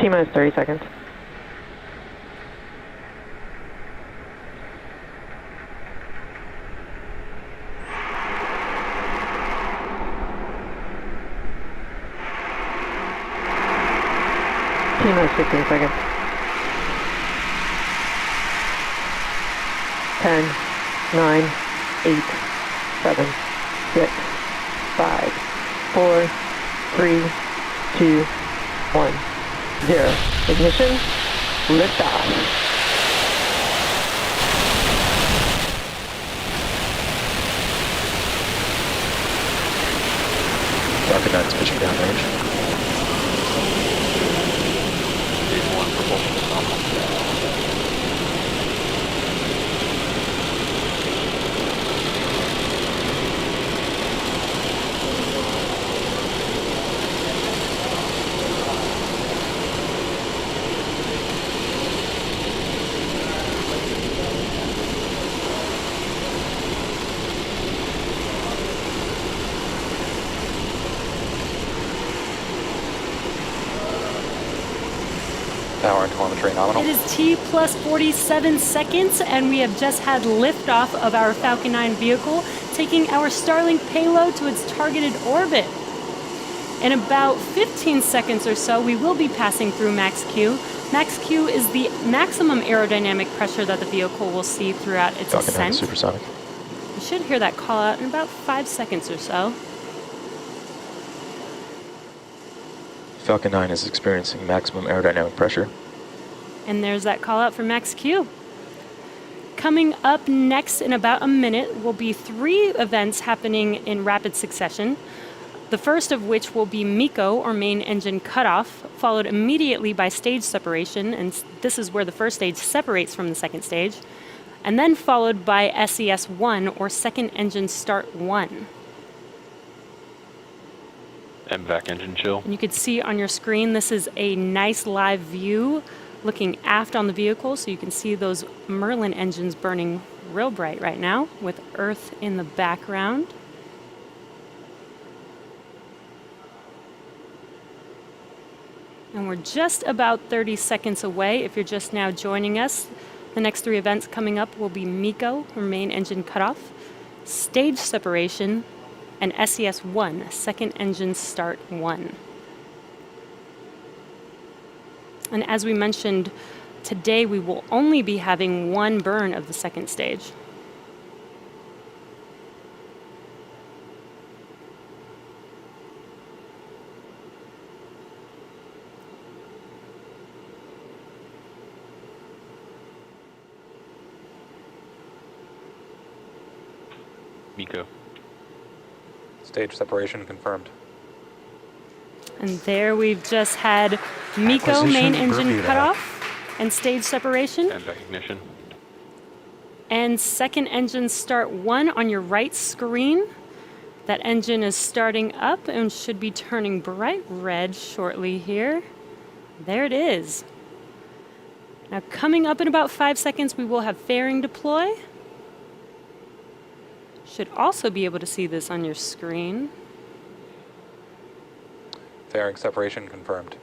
T-minus 30 seconds. T-minus 15 seconds. 10, 9, 8, 7, 6, 5, 4, 3, 2, 1, 0. Ignition, liftoff. Falcon 9's pitching downrange. Stage 1 propulsion is nominal. Power and telemetry nominal. It is T plus 47 seconds, and we have just had liftoff of our Falcon 9 vehicle, taking our Starlink payload to its targeted orbit. In about 15 seconds or so, we will be passing through max Q. Max Q is the maximum aerodynamic pressure that the vehicle will see throughout its Falcon 9 ascent. supersonic. You should hear that call out in about 5 seconds or so. Falcon 9 is experiencing maximum aerodynamic pressure. And there's that call out for max Q. Coming up next in about a minute will be 3 events happening in rapid succession. The first of which will be MECO, or main engine cutoff, followed immediately by stage separation, and this is where the first stage separates from the second stage, and then followed by SES-1, or second engine start 1. MVAC engine chill. And you can see on your screen, this is a nice live view looking aft on the vehicle, so you can see those Merlin engines burning real bright right now with Earth in the background. And we're just about 30 seconds away. If you're just now joining us, the next 3 events coming up will be MECO, or main engine cutoff, stage separation, and SES-1, second engine start 1. And as we mentioned, today we will only be having 1 burn of the second stage. MECO. Stage separation confirmed. And there we've just had MECO, main engine Bermuda. cutoff, and stage separation. And recognition. And second engine start 1 on your right screen. That engine is starting up and should be turning bright red shortly here. There it is. Now coming up in about 5 seconds, we will have fairing deploy. Should also be able to see this on your screen. Fairing separation confirmed.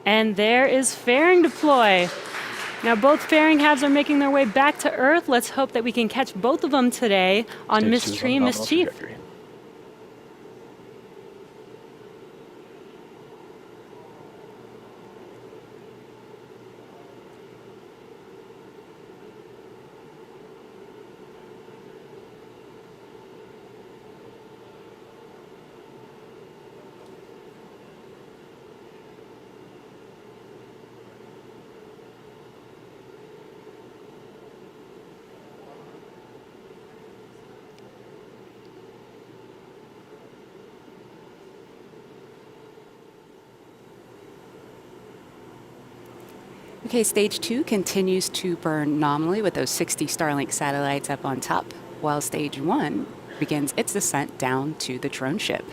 And there is fairing deploy. Now both fairing halves are making their way back to Earth. Let's hope that we can catch both of them today on Stage Miss 2 is Tree on and nominal Miss Chief. trajectory. Okay, stage 2 continues to burn nominally with those 60 Starlink satellites up on top, while stage 1 begins its descent down to the drone ship.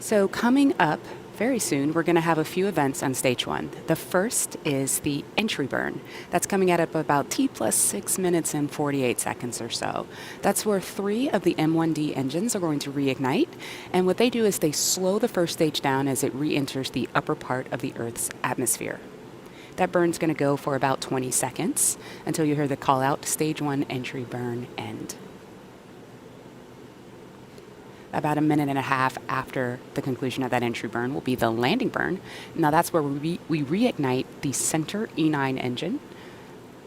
So coming up very soon, we're going to have a few events on stage 1. The first is the entry burn. That's coming at about T plus 6 minutes and 48 seconds or so. That's where 3 of the M1D engines are going to reignite. And what they do is they slow the first stage down as it re-enters the upper part of the Earth's atmosphere. That burn's going to go for about 20 seconds until you hear the call out, stage 1 entry burn end. About a minute and a half after the conclusion of that entry burn will be the landing burn. Now that's where we reignite the center E9 engine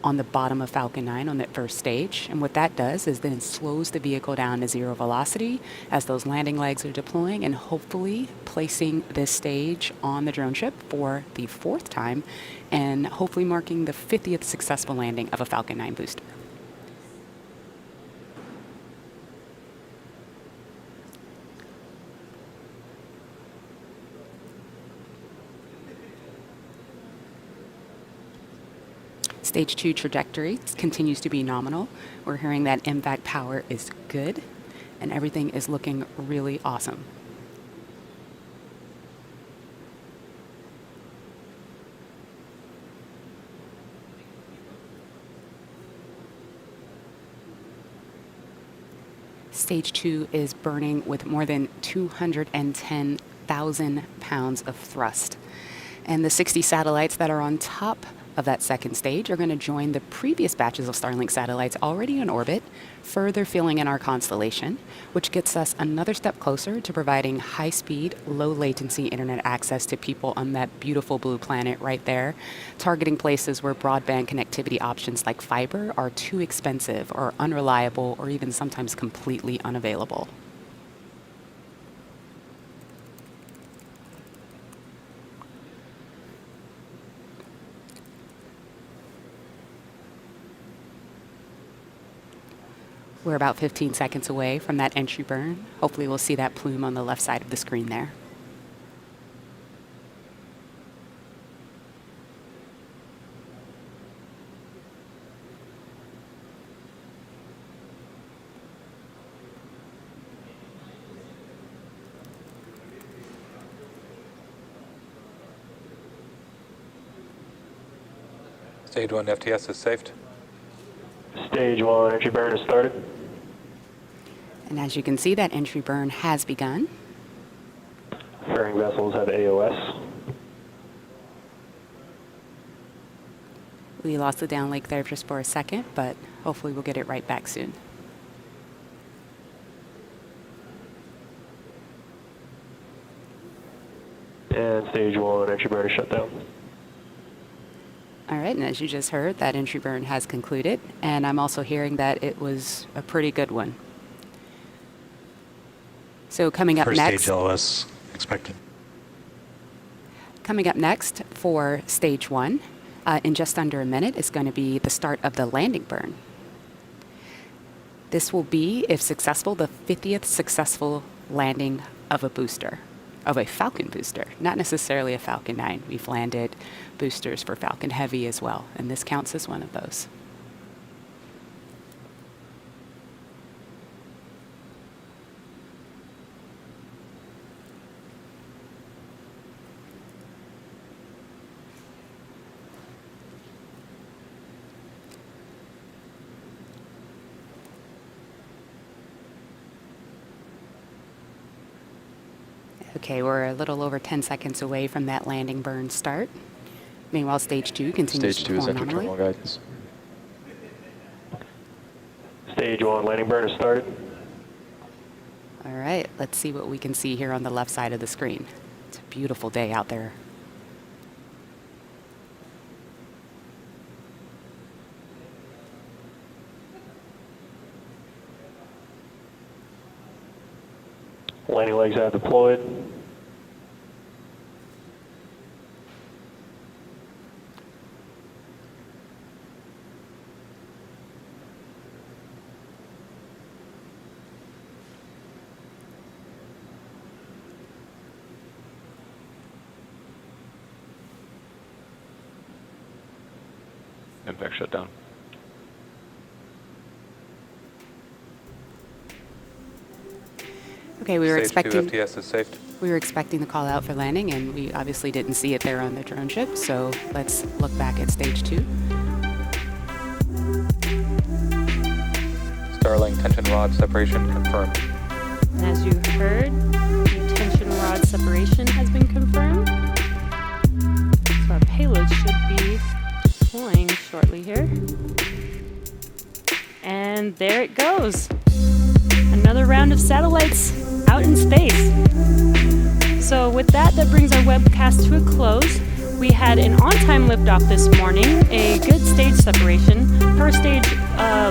on the bottom of Falcon 9 on that first stage. And what that does is then slows the vehicle down to 0 velocity as those landing legs are deploying and hopefully placing this stage on the drone ship for the 4th time and hopefully marking the 50th successful landing of a Falcon 9 booster. Stage 2 trajectory continues to be nominal. We're hearing that impact power is good, and everything is looking really awesome. Stage 2 is burning with more than 210,000 pounds of thrust. And the 60 satellites that are on top of that second stage are going to join the previous batches of Starlink satellites already in orbit, further filling in our constellation, which gets us another step closer to providing high-speed, low-latency internet access to people on that beautiful blue planet right there, targeting places where broadband connectivity options like fiber are too expensive or unreliable or even sometimes completely unavailable. We're about 15 seconds away from that entry burn. Hopefully we'll see that plume on the left side of the screen there. Stage 1 FTS is saved. Stage 1 entry burn is started. And as you can see, that entry burn has begun. Fairing vessels have AOS. We lost the downlink there just for a second, but hopefully we'll get it right back soon. And stage 1 entry burn is shut down. All right, and as you just heard, that entry burn has concluded, and I'm also hearing that it was a pretty good one. So coming up First next, stage LOS expected. coming up next for stage 1, in just under a minute, is going to be the start of the landing burn. This will be, if successful, the 50th successful landing of a booster, of a Falcon booster, not necessarily a Falcon 9. We've landed boosters for Falcon Heavy as well, and this counts as one of those. Okay, we're a little over 10 seconds away from that landing burn start. Meanwhile, stage 2 continues Stage to 2 is perform enter nominally. terminal guidance. Stage 1 landing burn is started. All right, let's see what we can see here on the left side of the screen. It's a beautiful day out there. Landing legs have deployed. Impact shutdown. Okay, we were Stage 2 expecting FTS is saved. we were expecting the call out for landing, and we obviously didn't see it there on the drone ship. So let's look back at stage 2. Starlink tension rod separation confirmed. And as you heard, the tension rod separation has been confirmed. So our payload should be deploying shortly here. And there it goes. Another round of satellites out in space. So with that brings our webcast to a close. We had an on-time liftoff this morning, a good stage separation. First stage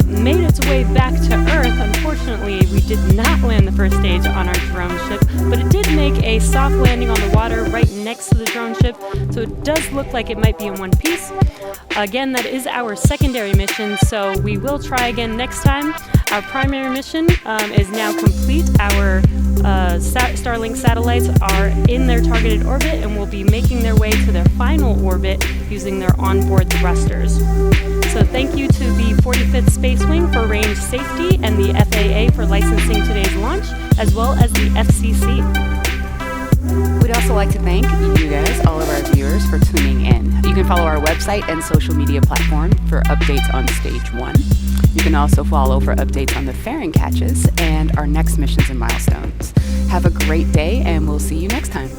made its way back to Earth. Unfortunately, we did not land the first stage on our drone ship, but it did make a soft landing on the water right next to the drone ship, so it does look like it might be in one piece. Again, that is our secondary mission, so we will try again next time. Our primary mission is now complete. Our Starlink satellites are in their targeted orbit and will be making their way to their final orbit using their onboard thrusters. So thank you to the 45th Space Wing for range safety and the FAA for licensing today's launch, as well as the FCC. We'd also like to thank you guys, all of our viewers, for tuning in. You can follow our website and social media platform for updates on stage 1. You can also follow for updates on the fairing catches and our next missions and milestones. Have a great day, and we'll see you next time.